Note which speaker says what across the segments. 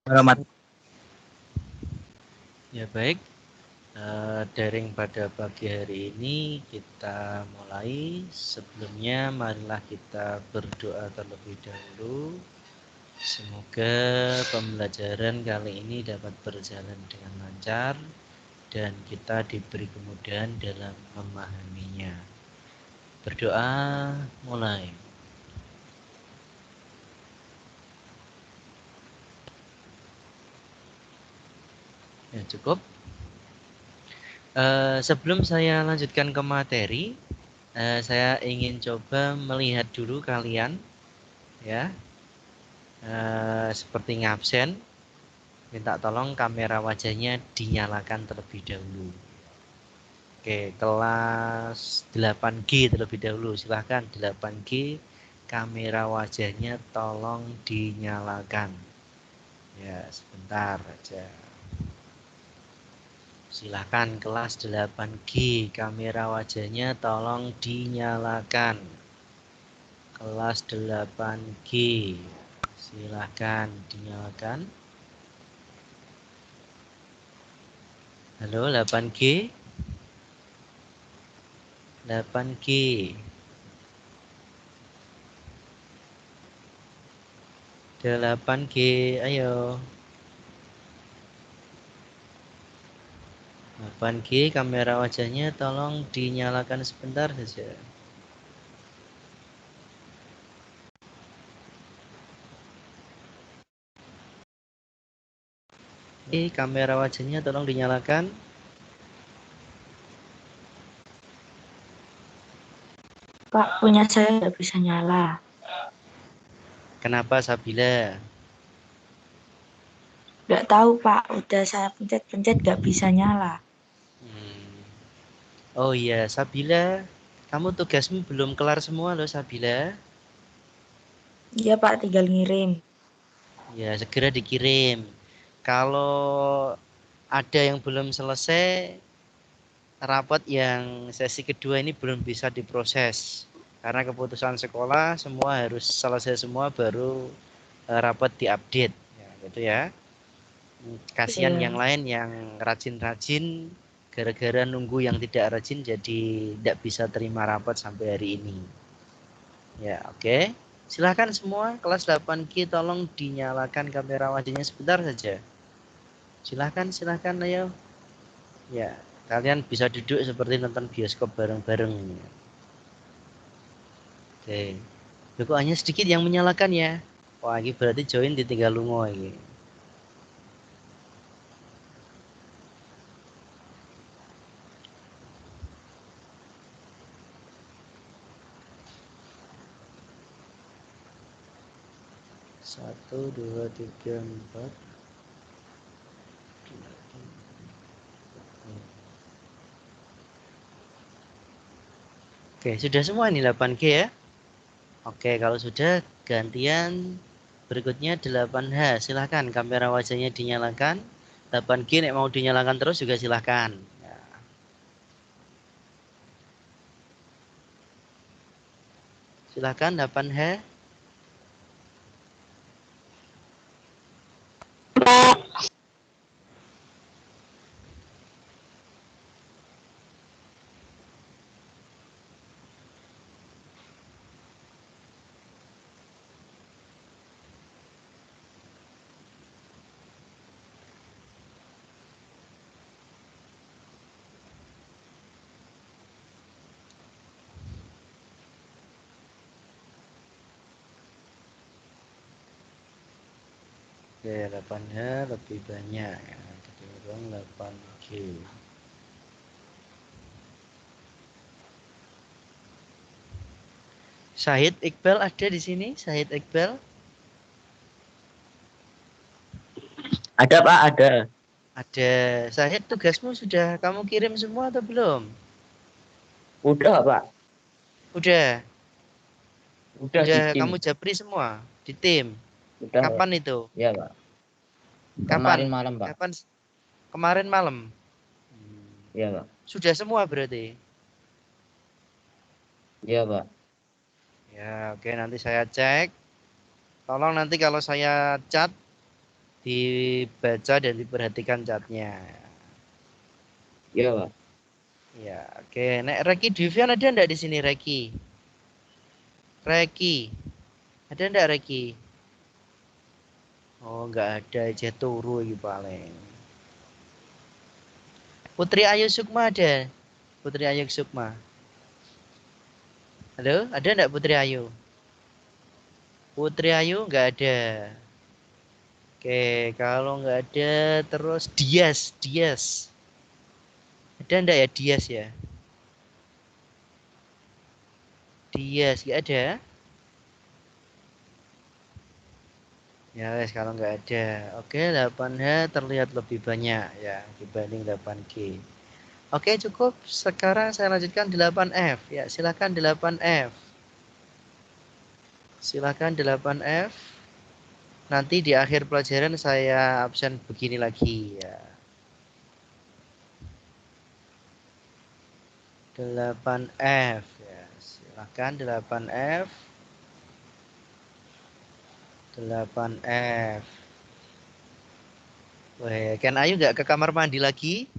Speaker 1: Warahmatullahi.
Speaker 2: Ya baik, daring pada pagi hari ini kita mulai. Sebelumnya marilah kita berdoa terlebih dahulu. Semoga pembelajaran kali ini dapat berjalan dengan lancar dan kita diberi kemudahan dalam memahaminya. Berdoa mulai. Ya cukup. Sebelum saya lanjutkan ke materi, saya ingin coba melihat dulu kalian, ya. Seperti ngabsen, minta tolong kamera wajahnya dinyalakan terlebih dahulu. Oke, kelas 8G terlebih dahulu. Silahkan 8G, kamera wajahnya tolong dinyalakan. Ya, sebentar aja. Silahkan kelas 8G, kamera wajahnya tolong dinyalakan. Kelas 8G, silahkan dinyalakan. Halo 8G, 8G. 8G, ayo. 8G, kamera wajahnya tolong dinyalakan sebentar saja. Kamera wajahnya tolong dinyalakan.
Speaker 3: Pak, punya saya nggak bisa nyala.
Speaker 2: Kenapa Sabila?
Speaker 3: Nggak tahu Pak, udah saya pencet-pencet nggak bisa nyala.
Speaker 2: Oh iya, Sabila, kamu tugasmu belum kelar semua loh Sabila.
Speaker 3: Iya Pak, tinggal ngirim.
Speaker 2: Ya, segera dikirim. Kalau ada yang belum selesai, rapat yang sesi kedua ini belum bisa diproses. Karena keputusan sekolah semua harus selesai semua baru rapat diupdate. Ya, gitu ya. Kasihan yang
Speaker 3: Iya.
Speaker 2: lain yang rajin-rajin gara-gara nunggu yang tidak rajin jadi tidak bisa terima rapat sampai hari ini. Ya, oke. Silahkan semua kelas 8G tolong dinyalakan kamera wajahnya sebentar saja. Silahkan, ayo. Ya, kalian bisa duduk seperti nonton bioskop bareng-bareng. Oke. Kok hanya sedikit yang menyalakan ya? Wah, ini berarti join ditinggal lungo ini. Satu, dua, tiga, empat. Oke, sudah semua ini 8G ya? Oke, kalau sudah gantian berikutnya 8H. Silahkan kamera wajahnya dinyalakan. 8G nek mau dinyalakan terus juga silahkan. Ya. Silahkan 8H. Oke, 8H lebih banyak ya. Ketimbang 8G. Syahid Iqbal ada di sini? Syahid Iqbal?
Speaker 1: Ada Pak, ada.
Speaker 2: Ada. Syahid, tugasmu sudah kamu kirim semua atau belum?
Speaker 1: Udah Pak,
Speaker 2: Udah.
Speaker 1: udah di
Speaker 2: Udah
Speaker 1: tim.
Speaker 2: kamu japri semua di tim.
Speaker 1: Udah Pak.
Speaker 2: Kapan itu?
Speaker 1: Ya Pak. Kemarin
Speaker 2: Kapan?
Speaker 1: malam Pak.
Speaker 2: Kapan? Kemarin malam.
Speaker 1: Ya Pak.
Speaker 2: Sudah semua berarti.
Speaker 1: Ya Pak.
Speaker 2: Ya, oke nanti saya cek. Tolong nanti kalau saya chat Dibaca dan diperhatikan catnya.
Speaker 1: Iya, Pak.
Speaker 2: Ya, oke. Nek Reki Divian ada enggak di sini Reki? Reki. Ada enggak Reki? Oh, enggak ada, aja turu iki paling. Putri Ayu Sukma ada? Putri Ayu Sukma. Halo, ada enggak Putri Ayu? Putri Ayu enggak ada. Oke, kalau enggak ada terus Dias. Ada enggak ya Dias ya? Dias enggak ada? Ya, wes kalau nggak ada. Oke, 8H terlihat lebih banyak ya dibanding 8G. Oke, cukup. Sekarang saya lanjutkan 8F. Ya, silakan 8F. Silakan 8F. Nanti di akhir pelajaran saya absen begini lagi ya. 8F ya. Silakan 8F. 8F. Weh, Ken Ayu nggak ke kamar mandi lagi?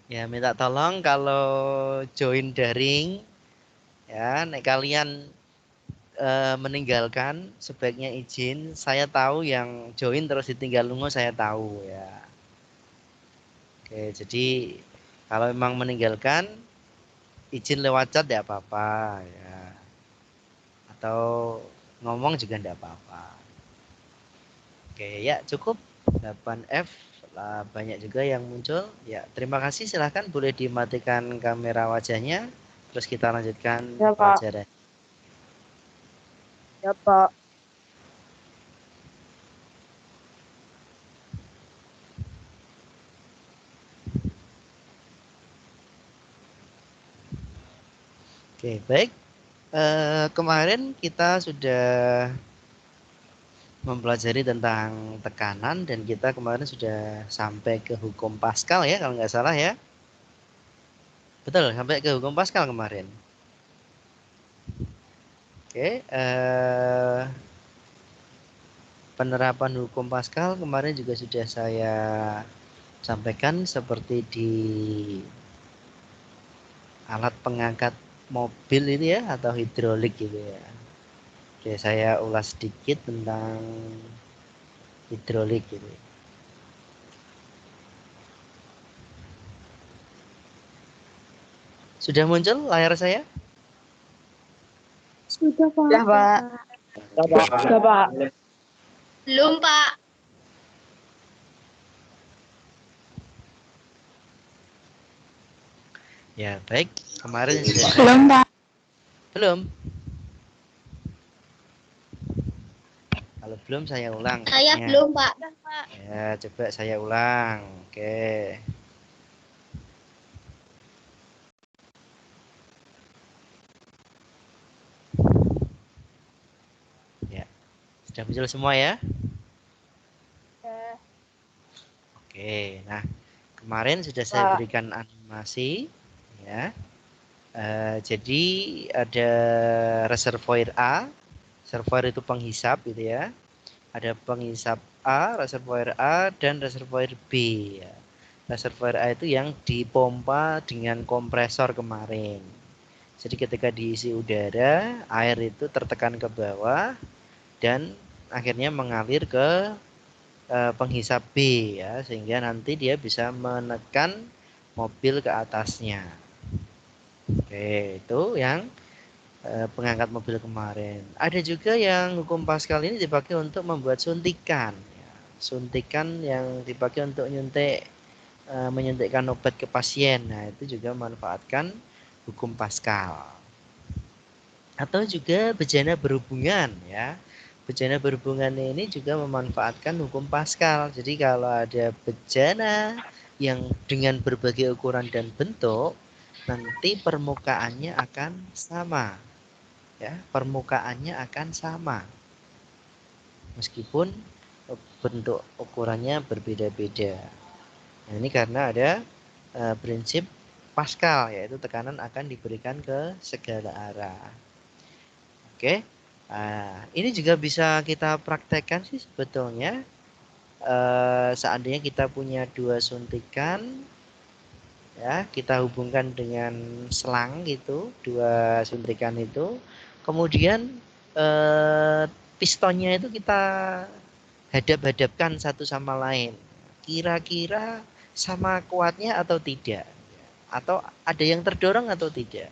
Speaker 2: Ya, minta tolong kalau join daring ya, nek kalian meninggalkan sebaiknya izin. Saya tahu yang join terus ditinggal lungo saya tahu ya. Oke, jadi kalau memang meninggalkan izin lewat chat ya apa-apa ya. Atau ngomong juga enggak apa-apa. Oke, ya cukup 8F lah, banyak juga yang muncul. Ya, terima kasih. Silahkan boleh dimatikan kamera wajahnya. Terus kita lanjutkan
Speaker 4: Ya, Pak.
Speaker 2: pelajaran.
Speaker 4: Ya, Pak.
Speaker 2: Oke, baik. Kemarin kita sudah mempelajari tentang tekanan dan kita kemarin sudah sampai ke hukum Pascal ya kalau nggak salah ya. Betul, sampai ke hukum Pascal kemarin. Oke, penerapan hukum Pascal kemarin juga sudah saya sampaikan seperti di alat pengangkat mobil itu ya atau hidrolik gitu ya. Oke, saya ulas sedikit tentang hidrolik gitu. Sudah muncul layar saya?
Speaker 4: Sudah, Pak. Ya, Pak. Sudah, Pak.
Speaker 5: Belum, Pak.
Speaker 2: Ya, baik. Kemarin sudah
Speaker 4: Belum, Pak.
Speaker 2: belum. Kalau belum saya ulang.
Speaker 5: Saya
Speaker 2: Ya.
Speaker 5: belum, Pak.
Speaker 2: Ya, coba saya ulang. Oke. Ya. Sudah muncul semua ya? Oke. Nah, kemarin sudah saya
Speaker 4: Pak.
Speaker 2: berikan animasi ya. Jadi ada reservoir A. Reservoir itu penghisap gitu ya. Ada penghisap A, reservoir A dan reservoir B ya. Reservoir A itu yang dipompa dengan kompresor kemarin. Jadi ketika diisi udara, air itu tertekan ke bawah dan akhirnya mengalir ke penghisap B ya, sehingga nanti dia bisa menekan mobil ke atasnya. Oke, itu yang pengangkat mobil kemarin. Ada juga yang hukum Pascal ini dipakai untuk membuat suntikan. Ya. Suntikan yang dipakai untuk menyuntikkan obat ke pasien. Nah, itu juga memanfaatkan hukum Pascal. Atau juga bejana berhubungan ya. Bejana berhubungan ini juga memanfaatkan hukum Pascal. Jadi kalau ada bejana yang dengan berbagai ukuran dan bentuk, nanti permukaannya akan sama. Ya, permukaannya akan sama. Meskipun bentuk ukurannya berbeda-beda. Nah, ini karena ada prinsip Pascal, yaitu tekanan akan diberikan ke segala arah. Oke. Nah, ini juga bisa kita praktekkan sih sebetulnya. Seandainya kita punya dua suntikan, ya kita hubungkan dengan selang gitu, dua suntikan itu, kemudian pistonnya itu kita hadap-hadapkan satu sama lain. Kira-kira sama kuatnya atau tidak? Atau ada yang terdorong atau tidak?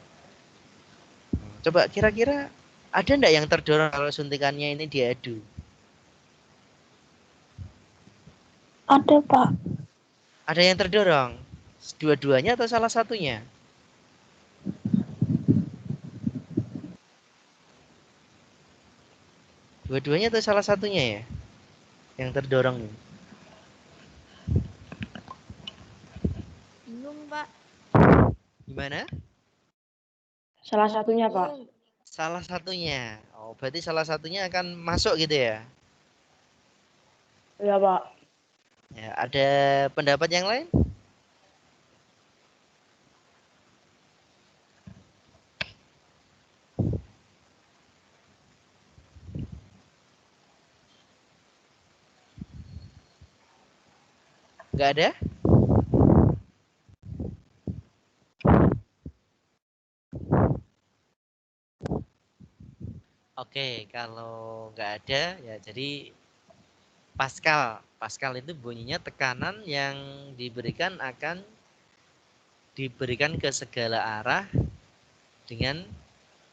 Speaker 2: Coba kira-kira ada enggak yang terdorong kalau suntikannya ini diadu?
Speaker 4: Ada, Pak.
Speaker 2: Ada yang terdorong? Dua-duanya atau salah satunya? Dua-duanya atau salah satunya ya? Yang terdorong.
Speaker 5: Bingung, Pak.
Speaker 2: Gimana?
Speaker 4: Salah satunya, Pak.
Speaker 2: Salah satunya. Oh, berarti salah satunya akan masuk gitu ya?
Speaker 4: Iya, Pak.
Speaker 2: Ya, ada pendapat yang lain? Enggak ada? Oke, kalau nggak ada ya jadi Pascal. Pascal itu bunyinya tekanan yang diberikan akan diberikan ke segala arah dengan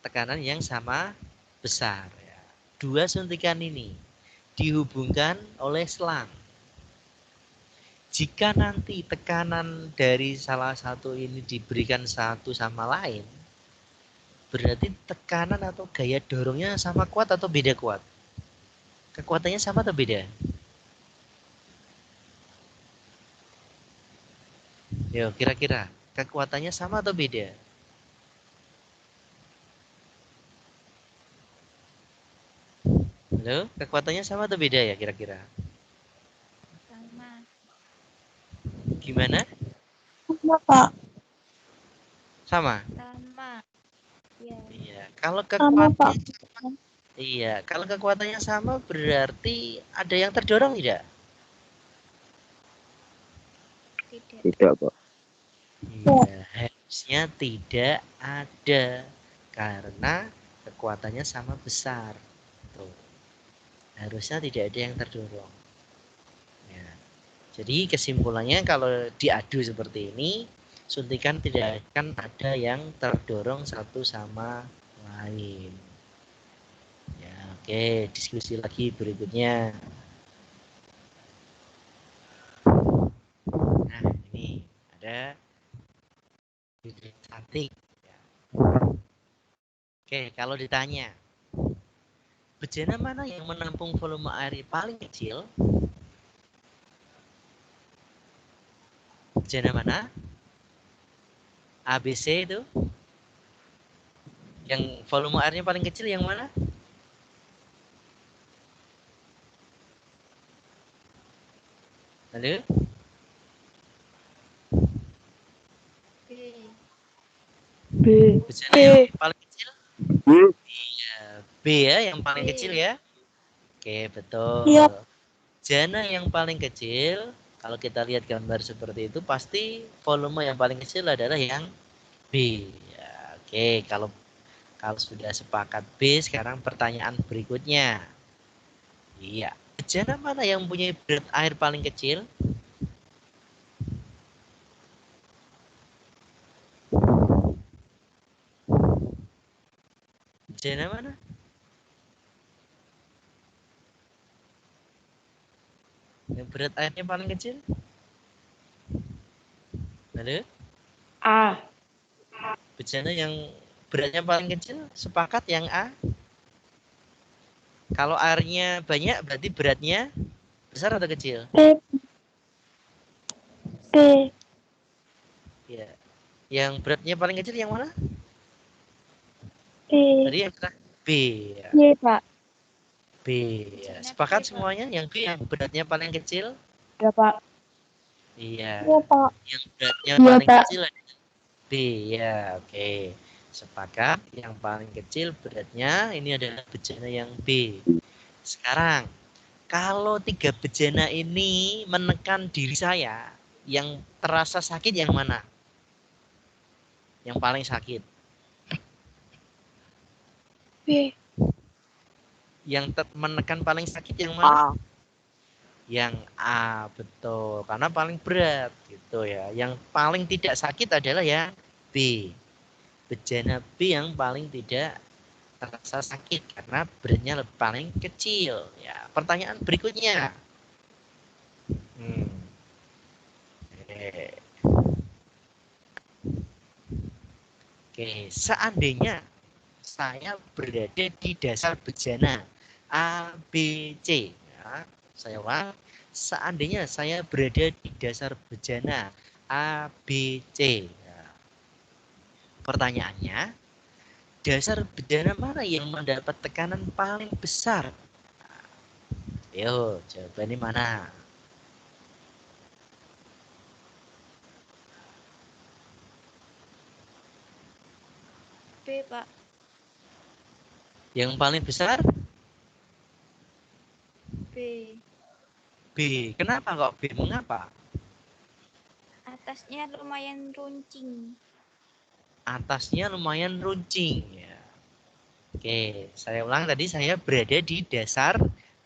Speaker 2: tekanan yang sama besar. Ya. Dua suntikan ini dihubungkan oleh selang. Jika nanti tekanan dari salah satu ini diberikan satu sama lain, berarti tekanan atau gaya dorongnya sama kuat atau beda kuat? Kekuatannya sama atau beda? Yo, kira-kira kekuatannya sama atau beda? Halo, kekuatannya sama atau beda ya kira-kira?
Speaker 5: Sama.
Speaker 2: Gimana?
Speaker 4: Sama, Pak.
Speaker 2: Sama?
Speaker 5: Sama. Ya.
Speaker 2: Iya. Kalau
Speaker 4: Sama, Pak.
Speaker 2: kekuatannya sama berarti ada yang terdorong tidak?
Speaker 5: Tidak.
Speaker 1: Tidak, Pak.
Speaker 2: Iya, harusnya tidak ada karena kekuatannya sama besar. Tuh. Harusnya tidak ada yang terdorong. Ya. Jadi kesimpulannya kalau diadu seperti ini, suntikan tidak akan ada yang terdorong satu sama lain. Ya, oke, diskusi lagi berikutnya. Nah, ini ada bibit cantik. Ya. Oke, kalau ditanya, bejana mana yang menampung volume air paling kecil? Bejana mana? ABC itu? Yang volume airnya paling kecil yang mana? Halo?
Speaker 5: B.
Speaker 4: B.
Speaker 2: Bejana yang paling kecil?
Speaker 1: Hmm?
Speaker 2: Iya, B ya, yang paling
Speaker 5: B.
Speaker 2: kecil ya. Oke, betul.
Speaker 4: Iya.
Speaker 2: Bejana yang paling kecil, kalau kita lihat gambar seperti itu, pasti volume yang paling kecil adalah yang B. Ya, oke, kalau sudah sepakat B, sekarang pertanyaan berikutnya. Iya, bejana mana yang punya berat air paling kecil? Bejana mana? Yang berat airnya paling kecil? Halo?
Speaker 4: A.
Speaker 2: Bejana yang beratnya paling kecil, sepakat yang A. Kalau airnya banyak, berarti beratnya besar atau kecil?
Speaker 4: B. B.
Speaker 2: Ya. Yang beratnya paling kecil yang mana?
Speaker 4: B.
Speaker 2: Tadi yang mana? B. Ya.
Speaker 4: B, Pak.
Speaker 2: B. Ya. Sepakat semuanya? Yang B yang beratnya paling kecil?
Speaker 4: Ya, Pak.
Speaker 2: Iya.
Speaker 4: Iya, Pak.
Speaker 2: Yang beratnya
Speaker 4: Iya,
Speaker 2: paling
Speaker 4: Pak.
Speaker 2: kecil adalah B. Ya, oke. Sepakat. Yang paling kecil beratnya ini adalah bejana yang B. Sekarang, kalau 3 bejana ini menekan diri saya, yang terasa sakit yang mana? Yang paling sakit?
Speaker 4: B.
Speaker 2: Yang menekan paling sakit yang mana?
Speaker 4: A.
Speaker 2: Yang A, betul. Karena paling berat gitu ya. Yang paling tidak sakit adalah yang B. Bejana B yang paling tidak terasa sakit karena beratnya paling kecil. Ya, pertanyaan berikutnya. Oke, seandainya saya berada di dasar bejana A, B, C. Ya, saya ulang. Seandainya saya berada di dasar bejana A, B, C. Ya. Pertanyaannya, dasar bejana mana yang mendapat tekanan paling besar? Ayo, jawabannya mana?
Speaker 5: B, Pak.
Speaker 2: Yang paling besar?
Speaker 5: B.
Speaker 2: B. Kenapa kok B? Mengapa?
Speaker 5: Atasnya lumayan runcing.
Speaker 2: Atasnya lumayan runcing. Ya. Oke, saya ulang tadi saya berada di dasar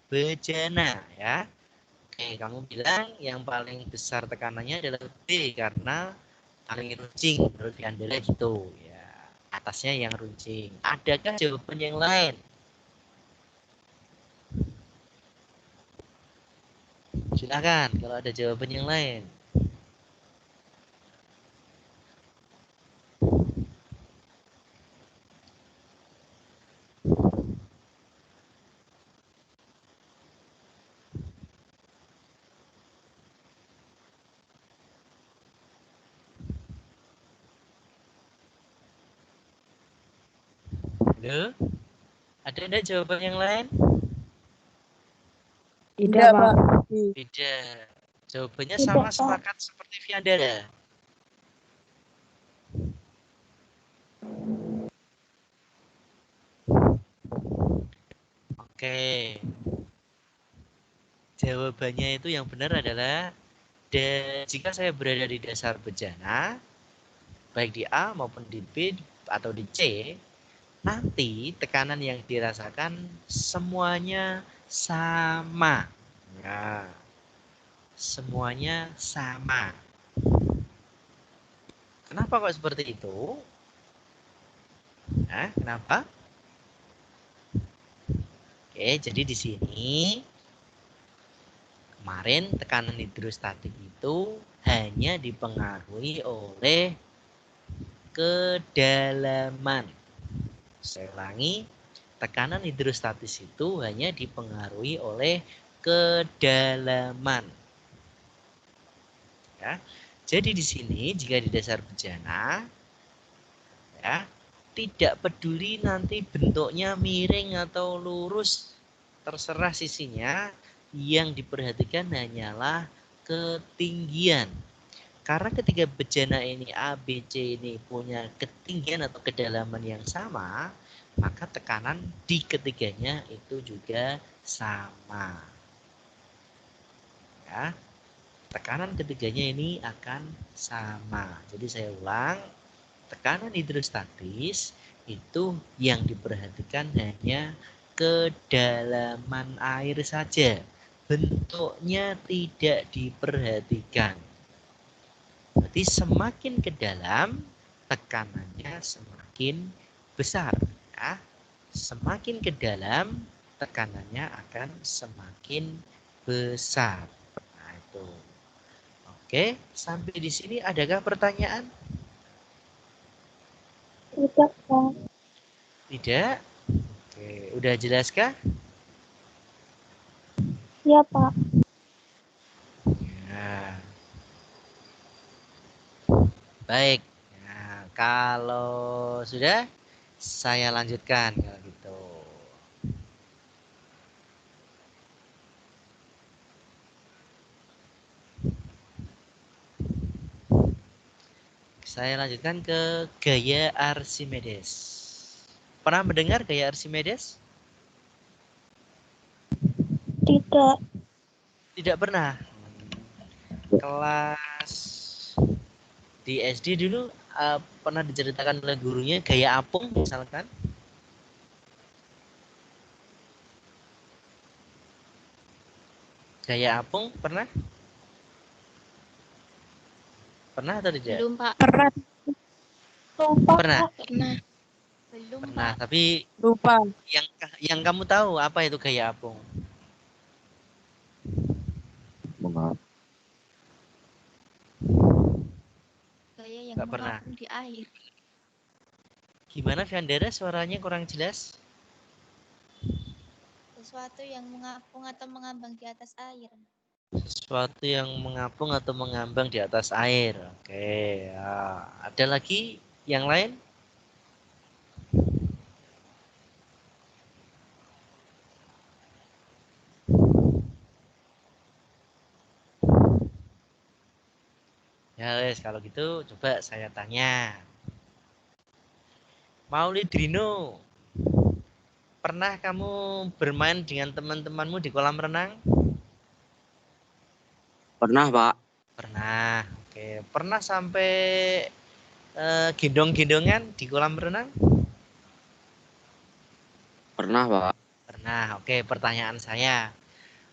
Speaker 2: bejana ya. Oke, kamu bilang yang paling besar tekanannya adalah B karena paling runcing menurut Andela gitu ya. Atasnya yang runcing. Adakah jawaban yang lain? Silakan kalau ada jawaban yang lain. Halo? Ada enggak jawaban yang lain?
Speaker 4: Tidak, Pak.
Speaker 2: Tidak. Jawabannya
Speaker 4: Tidak,
Speaker 2: sama
Speaker 4: Pak.
Speaker 2: sepakat seperti Viandara. Oke. Jawabannya itu yang benar adalah jika saya berada di dasar bejana, baik di A maupun di B atau di C, nanti tekanan yang dirasakan semuanya sama. Nah, semuanya sama. Kenapa kok seperti itu? Nah, kenapa? Oke, jadi di sini kemarin tekanan hidrostatik itu hanya dipengaruhi oleh kedalaman. Saya ulangi, tekanan hidrostatis itu hanya dipengaruhi oleh kedalaman. Ya. Jadi di sini jika di dasar bejana, ya, tidak peduli nanti bentuknya miring atau lurus, terserah sisinya, yang diperhatikan hanyalah ketinggian. Karena ketiga bejana ini A, B, C ini punya ketinggian atau kedalaman yang sama, maka tekanan di ketiganya itu juga sama. Ya, tekanan ketiganya ini akan sama. Jadi saya ulang, tekanan hidrostatis itu yang diperhatikan hanya kedalaman air saja. Bentuknya tidak diperhatikan. Berarti semakin ke dalam, tekanannya semakin besar. Ya. Semakin ke dalam, tekanannya akan semakin besar. Nah, itu. Oke, sampai di sini adakah pertanyaan?
Speaker 4: Tidak, Pak.
Speaker 2: Tidak? Oke, udah jelaskah?
Speaker 4: Iya, Pak.
Speaker 2: Ya. Baik. Nah, kalau sudah, saya lanjutkan kalau gitu. Saya lanjutkan ke gaya Archimedes. Pernah mendengar gaya Archimedes?
Speaker 4: Tidak.
Speaker 2: Tidak pernah. Kelas di SD dulu pernah diceritakan oleh gurunya gaya apung misalkan. Gaya apung pernah? Pernah atau tidak?
Speaker 5: Belum, Pak.
Speaker 4: Pernah. Lupa.
Speaker 2: Pernah.
Speaker 5: Pernah. Belum,
Speaker 2: Pernah,
Speaker 5: Pak.
Speaker 2: tapi
Speaker 4: Lupa.
Speaker 2: yang kamu tahu apa itu gaya apung?
Speaker 5: Gaya yang
Speaker 2: Nggak pernah.
Speaker 5: mengapung di air.
Speaker 2: Gimana Fiandera, suaranya kurang jelas?
Speaker 5: Sesuatu yang mengapung atau mengambang di atas air.
Speaker 2: Sesuatu yang mengapung atau mengambang di atas air. Oke, ya. Ada lagi yang lain? Ya wes, kalau gitu coba saya tanya. Maulid Rino, pernah kamu bermain dengan teman-temanmu di kolam renang?
Speaker 1: Pernah, Pak.
Speaker 2: Pernah. Oke, pernah sampai gendong-gendongan di kolam renang?
Speaker 1: Pernah, Pak.
Speaker 2: Pernah. Oke, pertanyaan saya.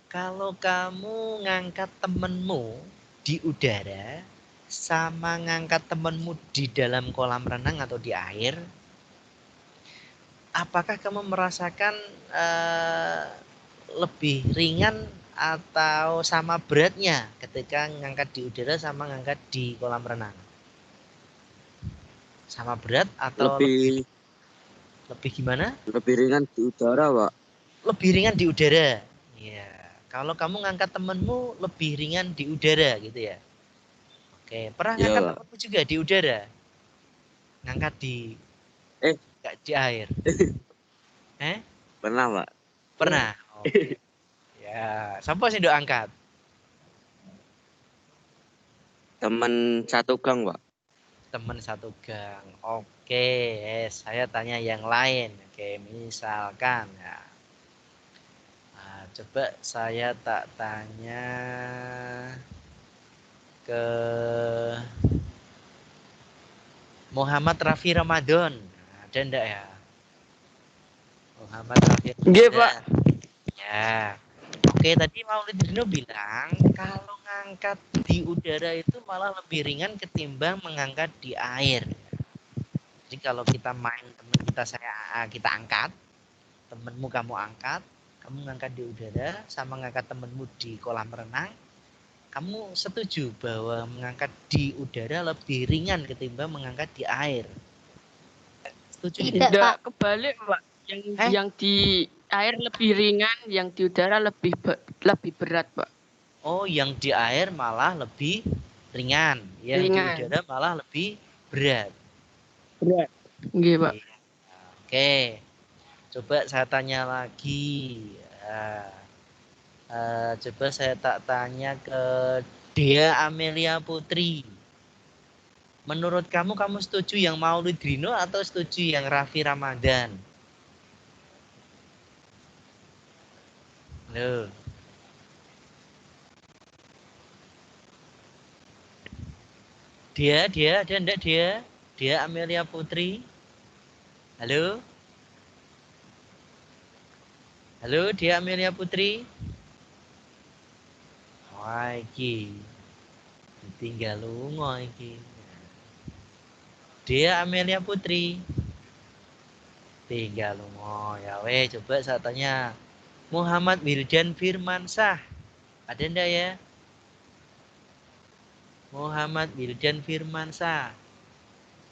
Speaker 2: Kalau kamu ngangkat temenmu di udara sama ngangkat temenmu di dalam kolam renang atau di air, apakah kamu merasakan lebih ringan atau sama beratnya ketika ngangkat di udara sama ngangkat di kolam renang? Sama berat atau
Speaker 1: Lebih
Speaker 2: lebih gimana?
Speaker 1: lebih ringan di udara, Pak.
Speaker 2: Lebih ringan di udara. Iya. Kalau kamu ngangkat temenmu lebih ringan di udara gitu ya. Oke, pernah
Speaker 1: Iya,
Speaker 2: ngangkat
Speaker 1: Pak.
Speaker 2: temenmu juga di udara? Ngangkat
Speaker 1: Eh,
Speaker 2: di air?
Speaker 1: pernah, Pak.
Speaker 2: Pernah. Oke. Ya, siapa sih dok angkat?
Speaker 1: Teman satu gang, Pak.
Speaker 2: Teman satu gang. Oke, saya tanya yang lain. Oke, misalkan ya. Nah, coba saya tak tanya ke Muhammad Rafi Ramadan. Nah, ada enggak ya? Muhammad Rafi
Speaker 4: Nggih, Pak.
Speaker 2: Ramadan. Ya. Oke, tadi Maulid Dino bilang kalau ngangkat di udara itu malah lebih ringan ketimbang mengangkat di air. Jadi kalau kita main teman kita angkat, temenmu kamu angkat, kamu ngangkat di udara sama ngangkat temenmu di kolam renang, kamu setuju bahwa mengangkat di udara lebih ringan ketimbang mengangkat di air? Setuju tidak?
Speaker 5: Tidak, Pak.
Speaker 4: Kebalik, Pak.
Speaker 2: Eh?
Speaker 4: Yang di air lebih ringan, yang di udara lebih berat, Pak.
Speaker 2: Oh, yang di air malah lebih ringan, yang di
Speaker 4: Ringan.
Speaker 2: udara malah lebih berat.
Speaker 4: Berat. Nggih, Pak.
Speaker 2: Iya. Oke, coba saya tanya lagi. Coba saya tak tanya ke Dea Amelia Putri. Menurut kamu setuju yang Maulid Rino atau setuju yang Raffi Ramadan? Loh. Dia, ada enggak dia? Dia Amelia Putri. Halo? Halo, dia Amelia Putri. Wah, iki. Ditinggal lunga iki. Dia Amelia Putri. Tinggal lunga. Ya weh, coba saya tanya. Muhammad Wildan Firmansyah. Ada enggak ya? Muhammad Wildan Firmansyah.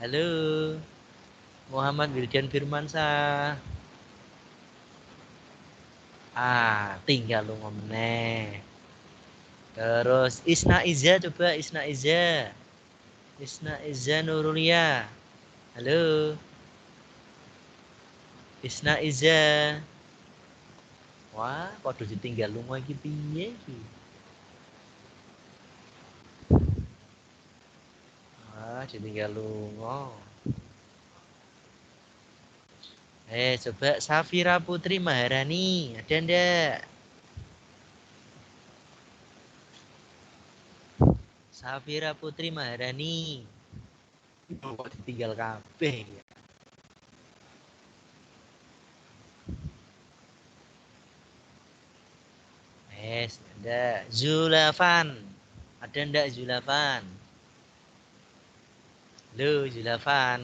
Speaker 2: Halo. Muhammad Wildan Firmansyah. Tinggal lu meneh. Terus Isna Iza, coba Isna Iza. Isna Iza Nurulia. Halo. Isna Iza. Wah, padha ditinggal lunga iki piye iki? Wah, ditinggal lunga. Coba Safira Putri Maharani, ada ndak? Safira Putri Maharani. Kok ditinggal kabeh ya? Ada Zulafan. Ada ndak Zulafan? Halo Zulafan.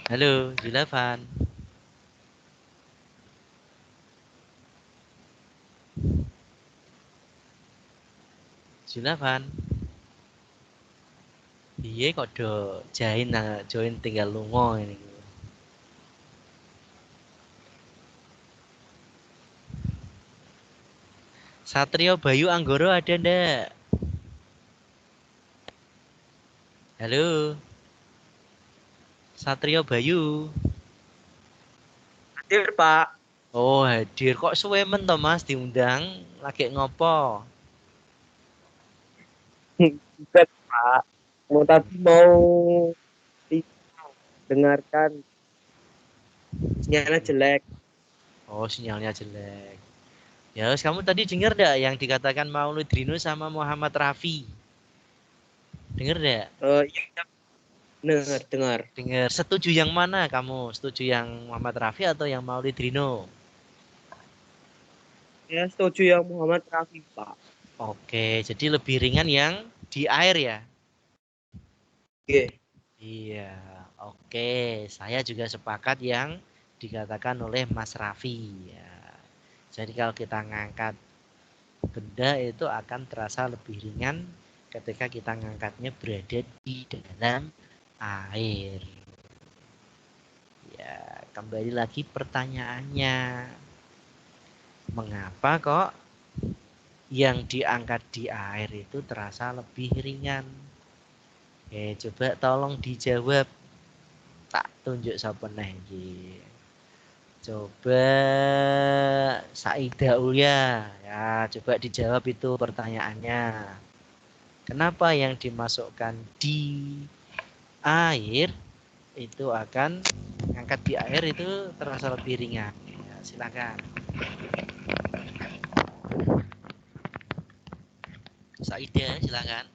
Speaker 2: Halo Zulafan. Zulafan. Piye kok do join tinggal lunga ini. Satrio Bayu Anggoro ada ndak? Halo. Satrio Bayu.
Speaker 1: Hadir, Pak.
Speaker 2: Oh, hadir. Kok suwe men to, Mas, diundang? Lagi ngopo?
Speaker 1: Bukan, Pak. Mau dengarkan sinyalnya jelek.
Speaker 2: Oh, sinyalnya jelek. Ya, kamu tadi dengar ndak yang dikatakan Maulid Rino sama Muhammad Rafi? Dengar ndak?
Speaker 1: Iya, dengar.
Speaker 2: Dengar. Setuju yang mana kamu? Setuju yang Muhammad Rafi atau yang Maulid Rino?
Speaker 1: Ya, setuju yang Muhammad Rafi, Pak.
Speaker 2: Oke, jadi lebih ringan yang di air ya?
Speaker 1: Oke.
Speaker 2: Iya, oke. Saya juga sepakat yang dikatakan oleh Mas Raffi. Ya. Jadi kalau kita ngangkat benda itu akan terasa lebih ringan ketika kita ngangkatnya berada di dalam air. Ya, kembali lagi pertanyaannya. Mengapa kok yang diangkat di air itu terasa lebih ringan? Coba tolong dijawab. Tak tunjuk sapa neh iki. Coba Saida Ulia. Ya, coba dijawab itu pertanyaannya. Kenapa yang dimasukkan di air itu akan ngangkat di air itu terasa lebih ringan? Ya, silakan. Saida, silakan.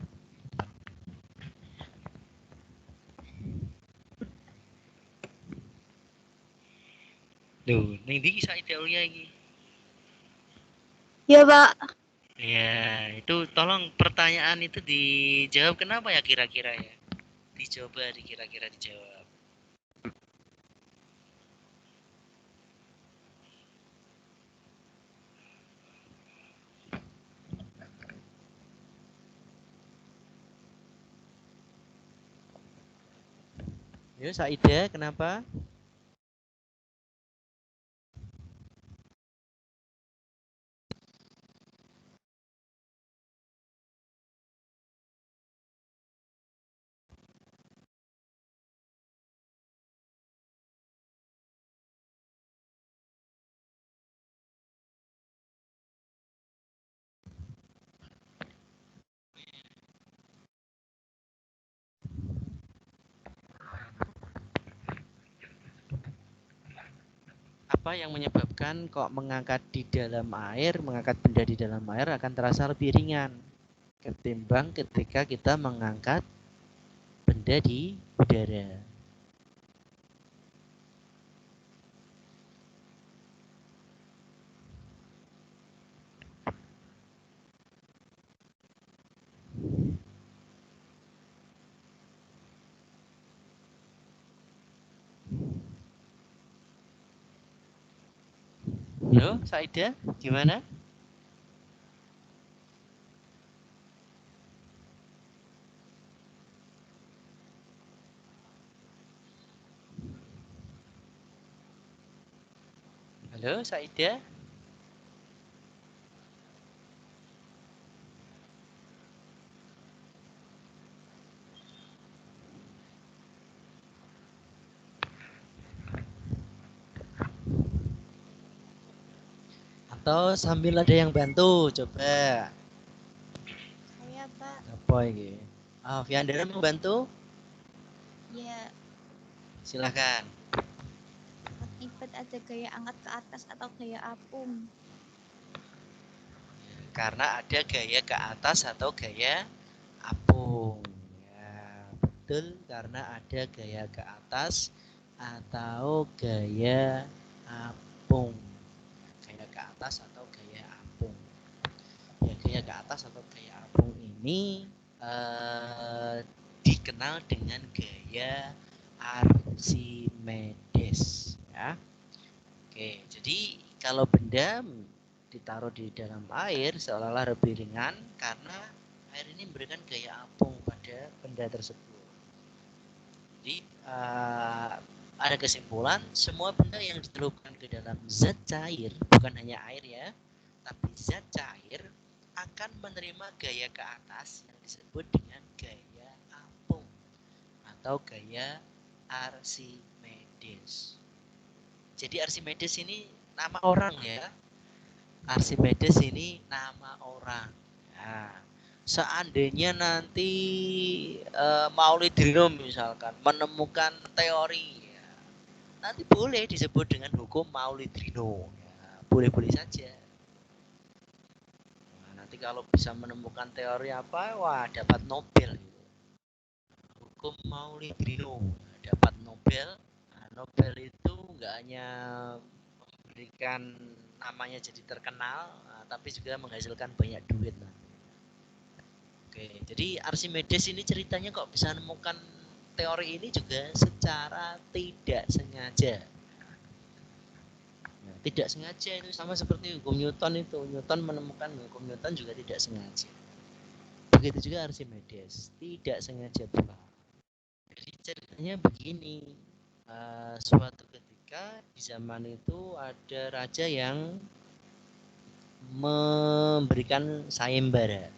Speaker 2: Loh, ning ndi Saida Ulia iki?
Speaker 3: Ya, Pak.
Speaker 2: Ya, itu tolong pertanyaan itu dijawab kenapa ya kira-kira ya? Dicoba kira-kira dijawab. Yuk Saida, kenapa? Apa yang menyebabkan kok mengangkat di dalam air, mengangkat benda di dalam air akan terasa lebih ringan ketimbang ketika kita mengangkat benda di udara. Halo, Saida, gimana? Halo, Saida. Atau sambil ada yang bantu, coba.
Speaker 5: Saya, Pak.
Speaker 2: Apa ini? Viandra membantu?
Speaker 5: Ya,
Speaker 2: Silakan.
Speaker 5: akibat ada gaya angkat ke atas atau gaya apung.
Speaker 2: Karena ada gaya ke atas atau gaya apung. Ya, betul, karena ada gaya ke atas atau gaya apung. Gaya ke atas atau gaya apung. Ya, gaya ke atas atau gaya apung ini dikenal dengan gaya Archimedes, ya. Oke, jadi kalau benda ditaruh di dalam air seolah-olah lebih ringan karena air ini memberikan gaya apung pada benda tersebut. Jadi ada kesimpulan semua benda yang ditelupkan ke dalam zat cair, bukan hanya air ya, tapi zat cair akan menerima gaya ke atas yang disebut dengan gaya apung atau gaya Archimedes. Jadi Archimedes ini nama orang ya. Archimedes ini nama orang. Nah, seandainya nanti Maulidrino misalkan menemukan teori, ya, nanti boleh disebut dengan hukum Maulidrino. Ya, boleh-boleh saja. Nah, nanti kalau bisa menemukan teori apa, wah dapat Nobel. Hukum Maulidrino dapat Nobel. Nah, Nobel itu nggak hanya memberikan namanya jadi terkenal, tapi juga menghasilkan banyak duit. Oke, jadi Archimedes ini ceritanya kok bisa menemukan teori ini juga secara tidak sengaja. Nah, tidak sengaja itu sama seperti hukum Newton itu. Newton menemukan hukum Newton juga tidak sengaja. Begitu juga Archimedes, tidak sengaja pula. Jadi ceritanya begini, suatu ketika di zaman itu ada raja yang memberikan sayembara.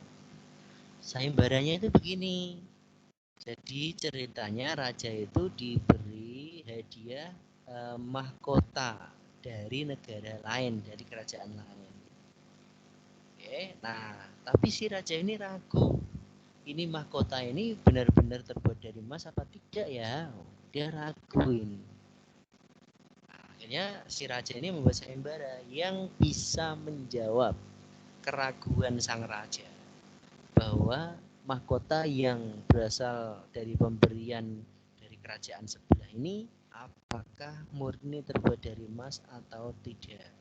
Speaker 2: Sayembaranya itu begini. Jadi ceritanya raja itu diberi hadiah mahkota dari negara lain, dari kerajaan lain. Oke, nah tapi si raja ini ragu. Ini mahkota ini benar-benar terbuat dari emas apa tidak ya? Dia ragu ini. Nah, akhirnya si raja ini membuat sayembara yang bisa menjawab keraguan sang raja bahwa mahkota yang berasal dari pemberian dari kerajaan sebelah ini apakah murni terbuat dari emas atau tidak.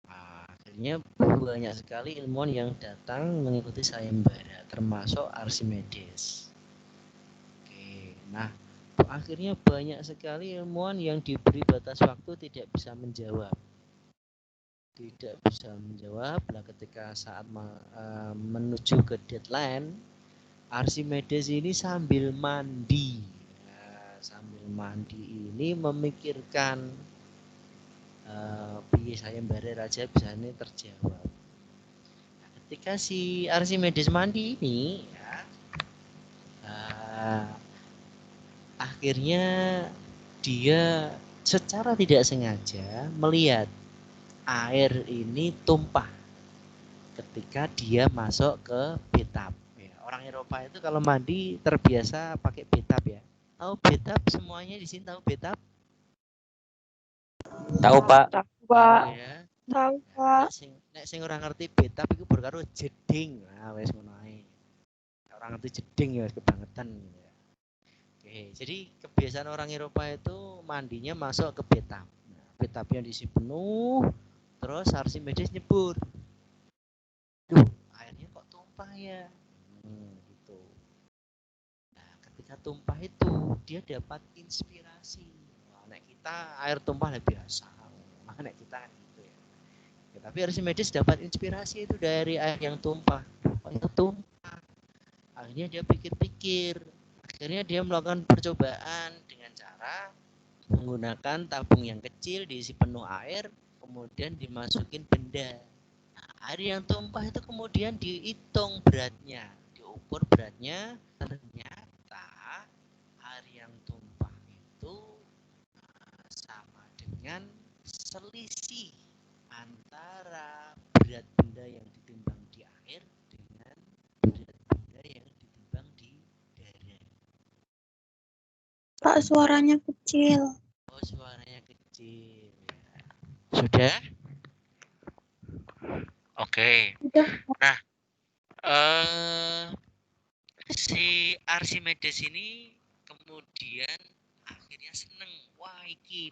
Speaker 2: Nah, akhirnya banyak sekali ilmuwan yang datang mengikuti sayembara, termasuk Archimedes. Oke, nah akhirnya banyak sekali ilmuwan yang diberi batas waktu tidak bisa menjawab. Tidak bisa menjawab. Nah, ketika saat menuju ke deadline, Archimedes ini sambil mandi. Nah, sambil mandi ini memikirkan piye sayembara raja bisa ini terjawab. Nah, ketika si Archimedes mandi ini, ya, akhirnya dia secara tidak sengaja melihat air ini tumpah ketika dia masuk ke bathtub. Ya, orang Eropa itu kalau mandi terbiasa pakai bathtub ya. Tahu bathtub semuanya di sini tahu bathtub?
Speaker 1: Tahu, Pak.
Speaker 2: Tahu ya.
Speaker 3: Tahu, Pak.
Speaker 2: Nek sing ora ngerti bathtub iku berkaro jeding. Nah, wis ngono ae. Orang ngerti jeding ya kebangetan ya. Oke, jadi kebiasaan orang Eropa itu mandinya masuk ke bathtub. Nah, bathtubnya diisi penuh, terus Archimedes nyebur. Duh, airnya kok tumpah ya? Gitu. Nah, ketika tumpah itu dia dapat inspirasi. Wah, nek kita air tumpah lebih biasa. Nah, nek kita kan gitu ya. Ya, tapi Archimedes dapat inspirasi itu dari air yang tumpah. Oh, itu tumpah. Akhirnya dia pikir-pikir. Akhirnya dia melakukan percobaan dengan cara menggunakan tabung yang kecil diisi penuh air, kemudian dimasukin benda. Air yang tumpah itu kemudian dihitung beratnya, diukur beratnya, ternyata air yang tumpah itu sama dengan selisih antara berat benda yang ditimbang di air dengan
Speaker 3: Kak, suaranya kecil.
Speaker 2: Oh, suaranya kecil. Sudah? Oke.
Speaker 3: Udah.
Speaker 2: Nah, si Archimedes ini kemudian akhirnya seneng. Wah, iki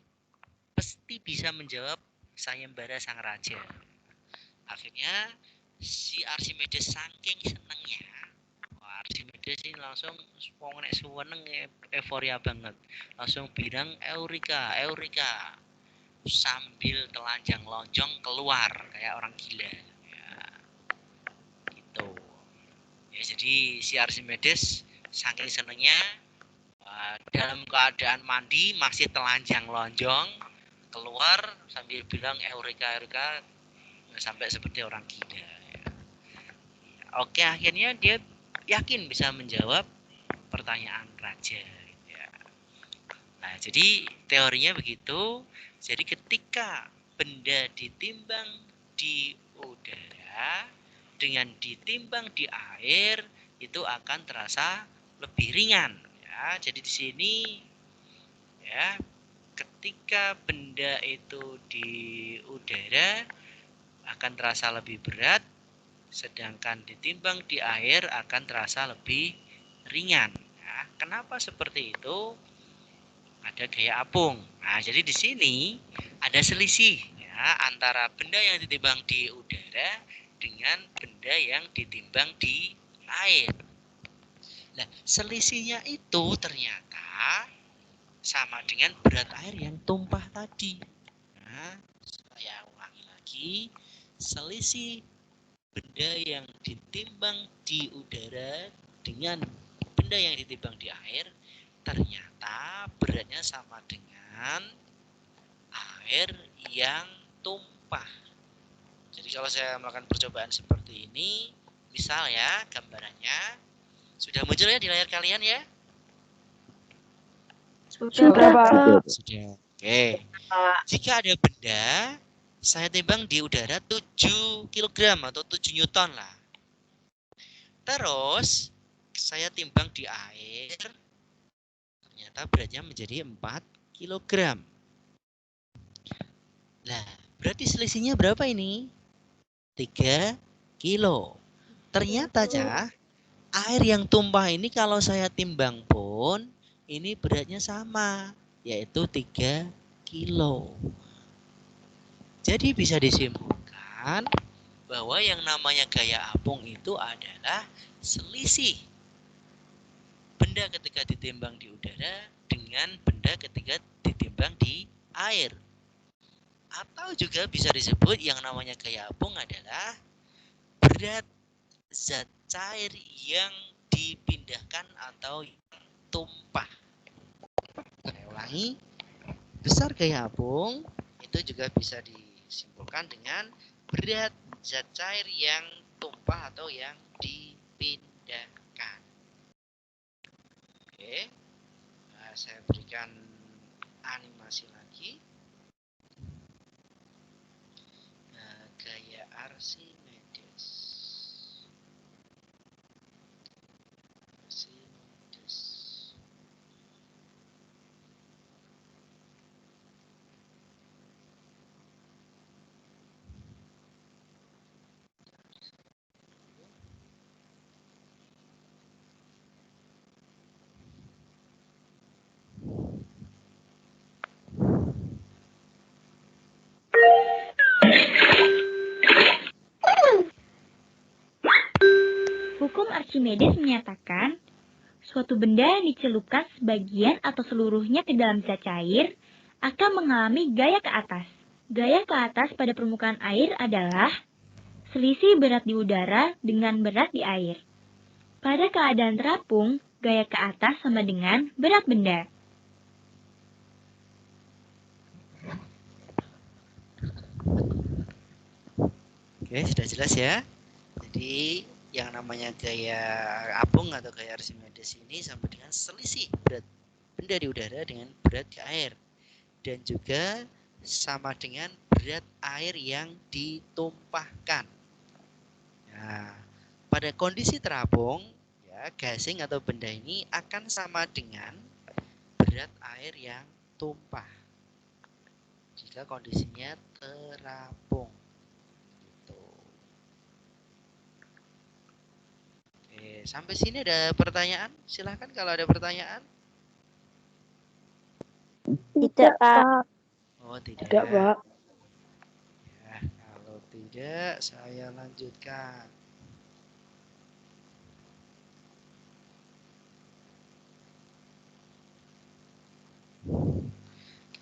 Speaker 2: pasti bisa menjawab sayembara sang raja. Akhirnya si Archimedes saking senengnya, Archimedes ini langsung nek seneng euforia banget. Langsung bilang Eureka, Eureka. Sambil telanjang lonjong keluar kayak orang gila. Ya, gitu. Ya, jadi si Archimedes saking senengnya dalam keadaan mandi masih telanjang lonjong keluar sambil bilang Eureka, Eureka sampai seperti orang gila. Ya. Oke, akhirnya dia yakin bisa menjawab pertanyaan raja. Ya. Nah, jadi teorinya begitu. Jadi ketika benda ditimbang di udara dengan ditimbang di air itu akan terasa lebih ringan. Ya, jadi di sini ya ketika benda itu di udara akan terasa lebih berat, sedangkan ditimbang di air akan terasa lebih ringan. Ya, kenapa seperti itu? Ada gaya apung. Nah, jadi di sini ada selisih ya, antara benda yang ditimbang di udara dengan benda yang ditimbang di air. Nah, selisihnya itu ternyata sama dengan berat air yang tumpah tadi. Nah, saya ulangi lagi, selisih benda yang ditimbang di udara dengan benda yang ditimbang di air ternyata beratnya sama dengan air yang tumpah. Jadi kalau saya melakukan percobaan seperti ini, misal ya gambarannya sudah muncul ya di layar kalian ya?
Speaker 3: Sudah, Pak.
Speaker 2: Sudah. Oke. Jika ada benda saya timbang di udara 7 kg atau 7 Newton lah. Terus saya timbang di air, ternyata beratnya menjadi 4 kg. Nah, berarti selisihnya berapa ini? 3 kilo. Ternyata Cah, air yang tumpah ini kalau saya timbang pun ini beratnya sama, yaitu 3 kilo. Jadi bisa disimpulkan bahwa yang namanya gaya apung itu adalah selisih benda ketika ditimbang di udara dengan benda ketika ditimbang di air. Atau juga bisa disebut yang namanya gaya apung adalah berat zat cair yang dipindahkan atau tumpah. Saya ulangi, besar gaya apung itu juga bisa disimpulkan dengan berat zat cair yang tumpah atau yang dipindahkan. Oke, nah, saya berikan animasi lagi. Gaya Archimedes.
Speaker 6: Hukum Archimedes menyatakan suatu benda yang dicelupkan sebagian atau seluruhnya ke dalam zat cair akan mengalami gaya ke atas. Gaya ke atas pada permukaan air adalah selisih berat di udara dengan berat di air. Pada keadaan terapung, gaya ke atas sama dengan berat benda.
Speaker 2: Oke, sudah jelas ya. Jadi yang namanya gaya apung atau gaya Archimedes ini sama dengan selisih berat benda di udara dengan berat di air. Dan juga sama dengan berat air yang ditumpahkan. Nah, pada kondisi terapung, ya, gasing atau benda ini akan sama dengan berat berat air yang tumpah jika kondisinya terapung. Gitu. Oke, sampai sini ada pertanyaan? Silahkan kalau ada pertanyaan.
Speaker 3: Tidak, Pak.
Speaker 2: Oh, tidak.
Speaker 1: Tidak, Pak.
Speaker 2: Ya, kalau tidak, saya lanjutkan.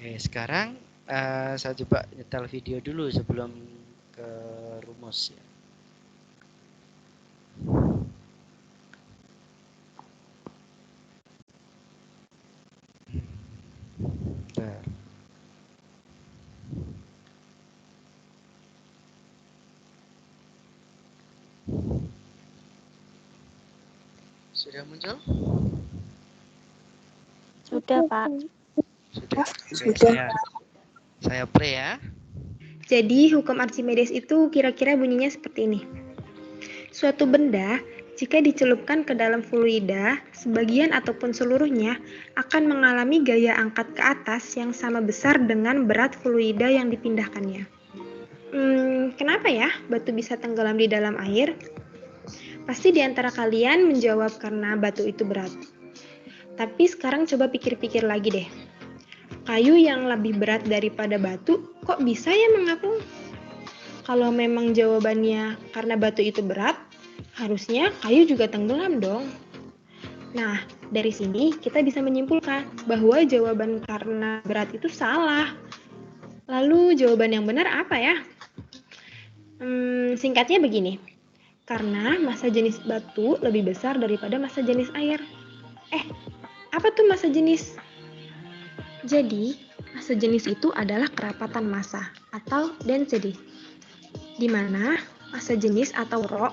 Speaker 2: Oke, sekarang saya coba nyetel video dulu sebelum ke rumus ya. Bentar. Sudah muncul?
Speaker 3: Sudah, Pak.
Speaker 2: Sudah. Oke, saya play ya.
Speaker 7: Jadi, hukum Archimedes itu kira-kira bunyinya seperti ini. Suatu benda, jika dicelupkan ke dalam fluida, sebagian ataupun seluruhnya akan mengalami gaya angkat ke atas yang sama besar dengan berat fluida yang dipindahkannya. Kenapa ya batu bisa tenggelam di dalam air? Pasti di antara kalian menjawab karena batu itu berat. Tapi sekarang coba pikir-pikir lagi deh. Kayu yang lebih berat daripada batu, kok bisa ya mengapung? Kalau memang jawabannya karena batu itu berat, harusnya kayu juga tenggelam dong. Nah, dari sini kita bisa menyimpulkan bahwa jawaban karena berat itu salah. Lalu jawaban yang benar apa ya? Singkatnya begini. Karena massa jenis batu lebih besar daripada massa jenis air. Apa tuh massa jenis? Jadi, massa jenis itu adalah kerapatan massa atau density, di mana massa jenis atau rho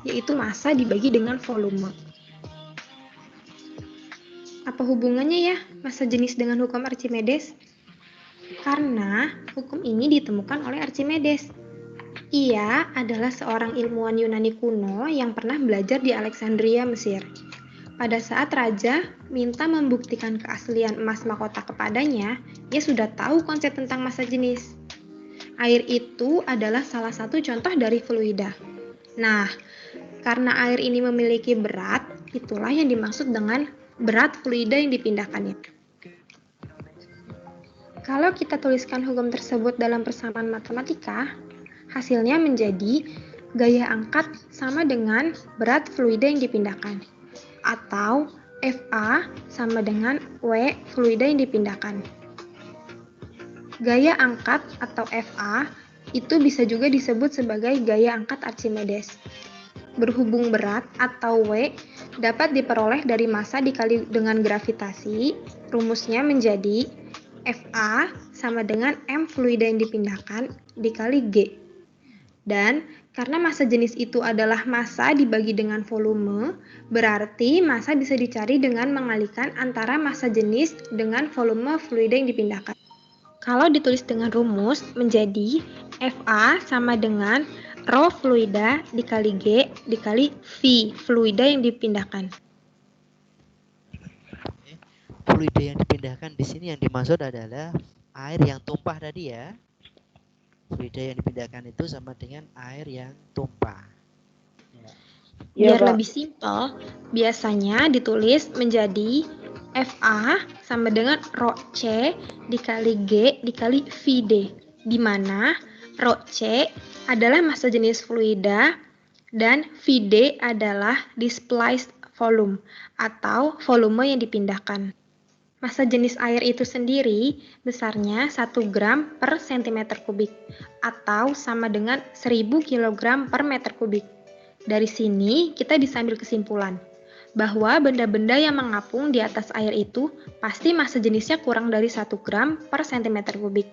Speaker 7: yaitu massa dibagi dengan volume. Apa hubungannya ya massa jenis dengan hukum Archimedes? Karena hukum ini ditemukan oleh Archimedes. Ia adalah seorang ilmuwan Yunani kuno yang pernah belajar di Alexandria, Mesir. Pada saat raja minta membuktikan keaslian emas mahkota kepadanya, ia sudah tahu konsep tentang massa jenis. Air itu adalah salah satu contoh dari fluida. Nah, karena air ini memiliki berat, itulah yang dimaksud dengan berat fluida yang dipindahkannya. Kalau kita tuliskan hukum tersebut dalam persamaan matematika, hasilnya menjadi gaya angkat sama dengan berat fluida yang dipindahkan, atau FA sama dengan W fluida yang dipindahkan. Gaya angkat atau FA itu bisa juga disebut sebagai gaya angkat Archimedes. Berhubung berat atau W dapat diperoleh dari massa dikali dengan gravitasi, rumusnya menjadi FA sama dengan M fluida yang dipindahkan dikali G. Dan karena massa jenis itu adalah massa dibagi dengan volume, berarti massa bisa dicari dengan mengalikan antara massa jenis dengan volume fluida yang dipindahkan. Kalau ditulis dengan rumus menjadi FA sama dengan rho fluida dikali G dikali V fluida yang dipindahkan.
Speaker 2: Fluida yang dipindahkan di sini yang dimaksud adalah air yang tumpah tadi ya. Fluida yang dipindahkan itu sama dengan air yang tumpah.
Speaker 7: Biar lebih simpel, biasanya ditulis menjadi FA sama dengan rho C dikali G dikali VD, di mana rho C adalah massa jenis fluida dan VD adalah displaced volume atau volume yang dipindahkan. Massa jenis air itu sendiri besarnya 1 gram per cm kubik atau sama dengan 1000 kg per meter kubik. Dari sini kita bisa ambil kesimpulan bahwa benda-benda yang mengapung di atas air itu pasti massa jenisnya kurang dari 1 gram per cm kubik.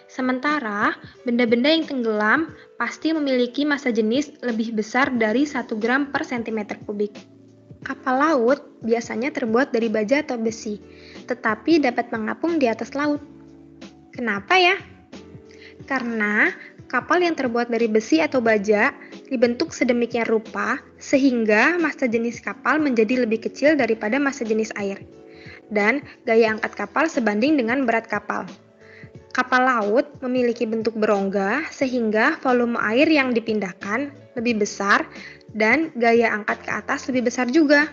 Speaker 7: Sementara benda-benda yang tenggelam pasti memiliki massa jenis lebih besar dari 1 gram per cm kubik. Kapal laut biasanya terbuat dari baja atau besi, tetapi dapat mengapung di atas laut. Kenapa ya? Karena kapal yang terbuat dari besi atau baja dibentuk sedemikian rupa sehingga massa jenis kapal menjadi lebih kecil daripada massa jenis air. dan gaya angkat kapal sebanding dengan berat kapal. Kapal laut memiliki bentuk berongga sehingga volume air yang dipindahkan lebih besar dan gaya angkat ke atas lebih besar juga.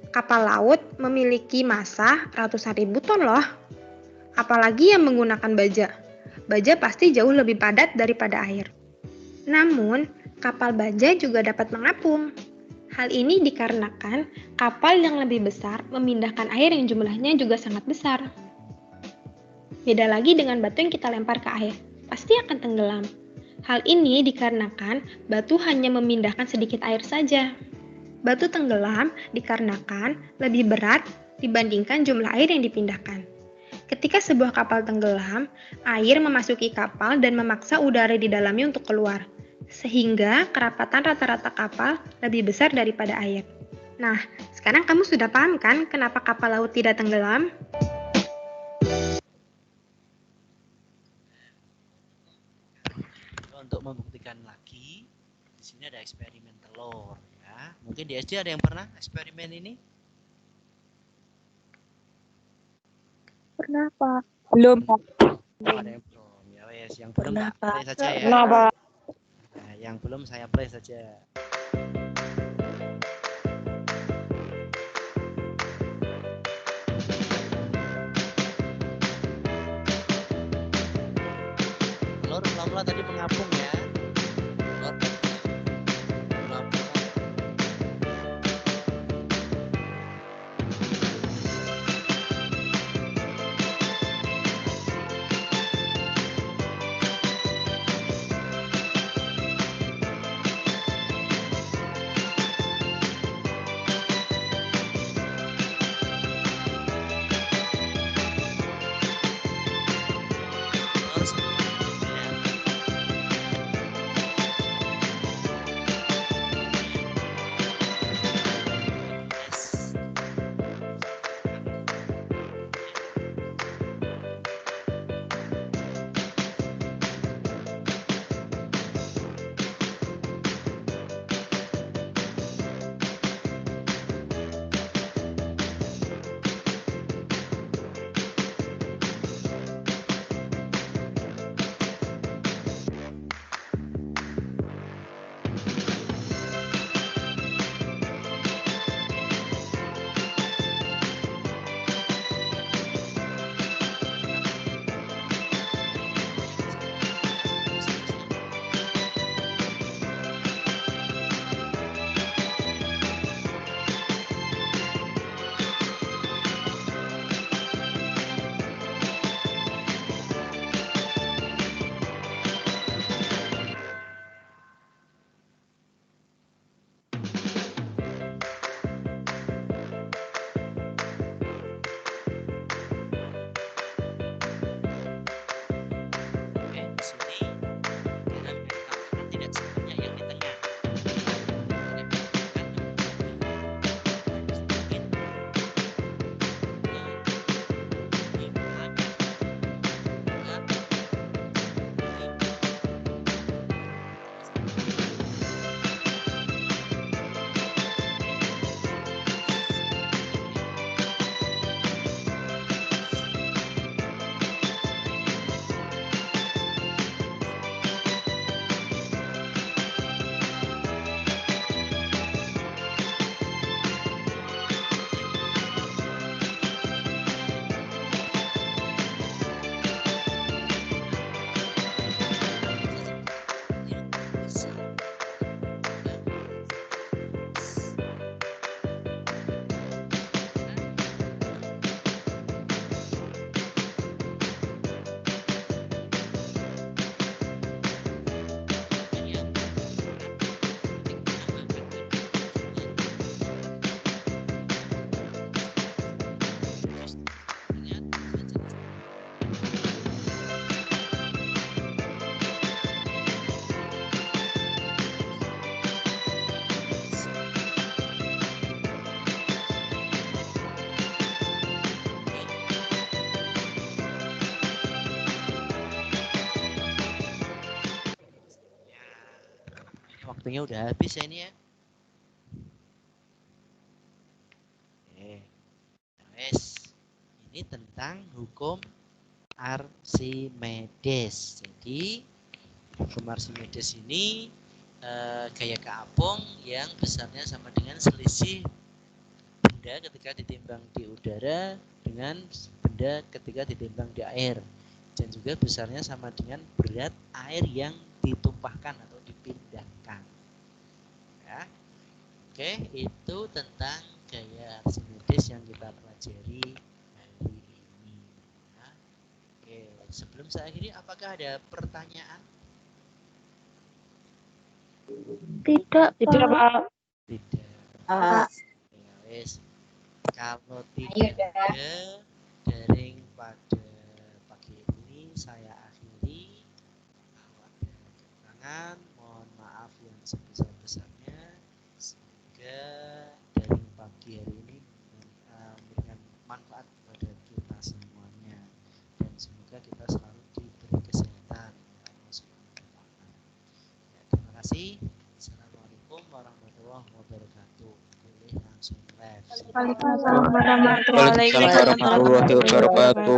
Speaker 7: Kapal laut memiliki massa ratusan ribu ton loh. Apalagi yang menggunakan baja. Baja pasti jauh lebih padat daripada air. Namun, kapal baja juga dapat mengapung. Hal ini dikarenakan kapal yang lebih besar memindahkan air yang jumlahnya juga sangat besar. Beda lagi dengan batu yang kita lempar ke air, pasti akan tenggelam. Hal ini dikarenakan batu hanya memindahkan sedikit air saja. Batu tenggelam dikarenakan lebih berat dibandingkan jumlah air yang dipindahkan. Ketika sebuah kapal tenggelam, air memasuki kapal dan memaksa udara di dalamnya untuk keluar, sehingga kerapatan rata-rata kapal lebih besar daripada air. Nah, sekarang kamu sudah paham kan kenapa kapal laut tidak tenggelam?
Speaker 2: Untuk membuktikan lagi, di sini ada eksperimen telur ya. Mungkin di SD ada yang pernah eksperimen ini?
Speaker 3: Pernah, Pak. Belum, Pak.
Speaker 2: Oh, ada yang belum. Ya wes, yang belum
Speaker 3: Pernah,
Speaker 2: tak play
Speaker 3: Pak.
Speaker 2: saja ya.
Speaker 3: Pernah, Pak.
Speaker 2: Nah, yang belum saya play saja. Telur mula-mula tadi mengapung ya. Telur mula-mula. Telur yes. Oke, di sini garam yang ditambahkan tidak sebanyak yang di tengah. Tidak ditambahkan sedikit. Di belakang. Waktunya udah habis ya ini ya. Oke. Wes. ini tentang hukum Archimedes. Jadi hukum Archimedes ini gaya keapung yang besarnya sama dengan selisih benda ketika ditimbang di udara dengan benda ketika ditimbang di air, dan juga besarnya sama dengan berat air yang ditumpahkan atau dipindahkan. Ya. Oke, itu tentang gaya Archimedes yang kita pelajari hari ini. Ya. Oke, sebelum saya akhiri, apakah ada pertanyaan?
Speaker 3: Tidak, Pak.
Speaker 2: Tidak.
Speaker 3: Pak.
Speaker 2: Ya, wes. Kalau tidak ada daring pada pagi ini, saya akhiri. Kalau ada kekurangan, mohon maaf yang sebesar-besarnya. Semoga daring pagi hari ini memberikan manfaat kepada kita semuanya, dan semoga kita selalu diberi kesehatan oleh Allah Subhanahu wa Ta'ala. Ya, terima kasih. Assalamualaikum warahmatullahi wabarakatuh. Boleh langsung live.
Speaker 3: Waalaikumsalam warahmatullahi
Speaker 8: Waalaikumsalam warahmatullahi wabarakatuh.